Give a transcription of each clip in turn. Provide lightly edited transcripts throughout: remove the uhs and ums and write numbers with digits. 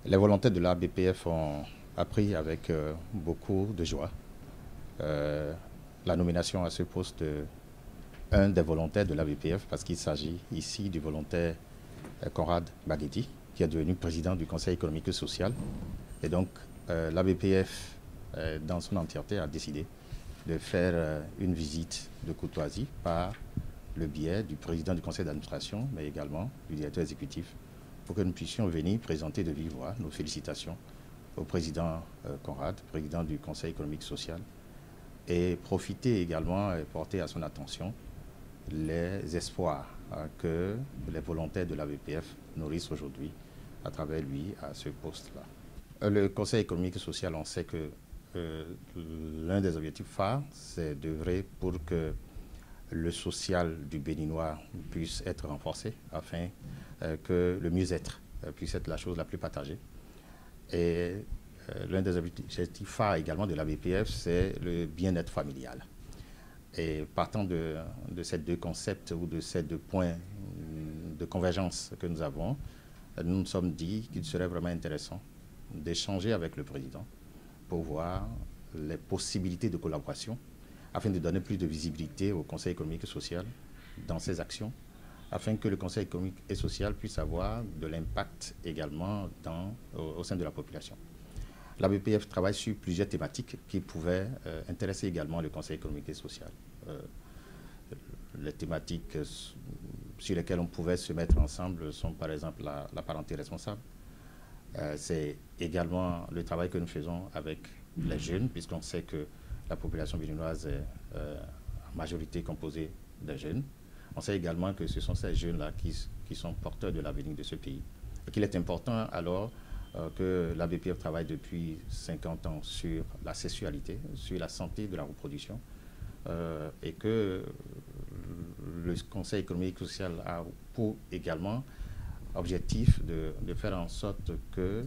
Les volontaires de la BPF ont appris avec beaucoup de joie la nomination à ce poste d'un des volontaires de la BPF, parce qu'il s'agit ici du volontaire Conrad Baguetti, qui est devenu président du Conseil économique et social. Et donc, la BPF, dans son entièreté, a décidé de faire une visite de courtoisie par le biais du président du conseil d'administration, mais également du directeur exécutif, pour que nous puissions venir présenter de vive voix nos félicitations au président Conrad, président du Conseil économique et social, et profiter également et porter à son attention les espoirs que les volontaires de la BPF nourrissent aujourd'hui à travers lui à ce poste-là. Le Conseil économique et social, on sait que l'un des objectifs phares, c'est d'œuvrer pour que le social du Béninois puisse être renforcé afin que le mieux-être puisse être la chose la plus partagée. Et l'un des objectifs phares également de la BPF, c'est le bien-être familial. Et partant de ces deux concepts ou de ces deux points de convergence que nous avons, nous nous sommes dit qu'il serait vraiment intéressant d'échanger avec le président pour voir les possibilités de collaboration afin de donner plus de visibilité au Conseil économique et social dans ses actions, afin que le Conseil économique et social puisse avoir de l'impact également au sein de la population. La BPF travaille sur plusieurs thématiques qui pouvaient intéresser également le Conseil économique et social. Les thématiques sur lesquelles on pouvait se mettre ensemble sont par exemple la parenté responsable. C'est également le travail que nous faisons avec les jeunes, puisqu'on sait que la population béninoise est en majorité composée de jeunes. On sait également que ce sont ces jeunes-là qui sont porteurs de l'avenir de ce pays. Et qu'il est important alors que la BPF travaille depuis 50 ans sur la sexualité, sur la santé de la reproduction, et que le Conseil économique et social a pour également objectif de faire en sorte que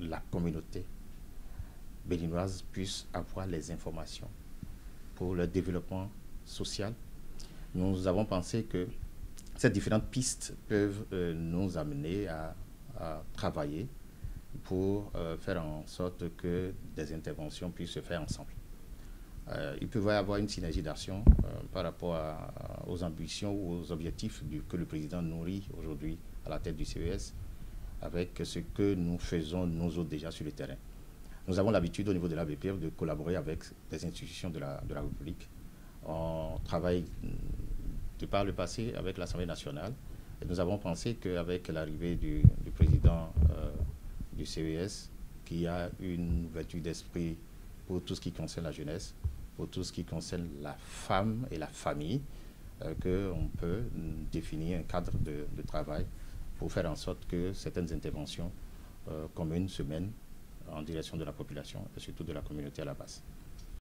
la communauté béninoise puisse avoir les informations pour le développement social. Nous avons pensé que ces différentes pistes peuvent nous amener à travailler pour faire en sorte que des interventions puissent se faire ensemble. Il peut y avoir une synergie d'action par rapport aux ambitions ou aux objectifs que le président nourrit aujourd'hui à la tête du CES avec ce que nous faisons nous autres déjà sur le terrain. Nous avons l'habitude au niveau de la BPF de collaborer avec des institutions de la République. On travaille de par le passé avec l'Assemblée nationale et nous avons pensé qu'avec l'arrivée du président du CES, qui a une ouverture d'esprit pour tout ce qui concerne la jeunesse, pour tout ce qui concerne la femme et la famille, qu'on peut définir un cadre de travail pour faire en sorte que certaines interventions communes se mènent en direction de la population et surtout de la communauté à la base.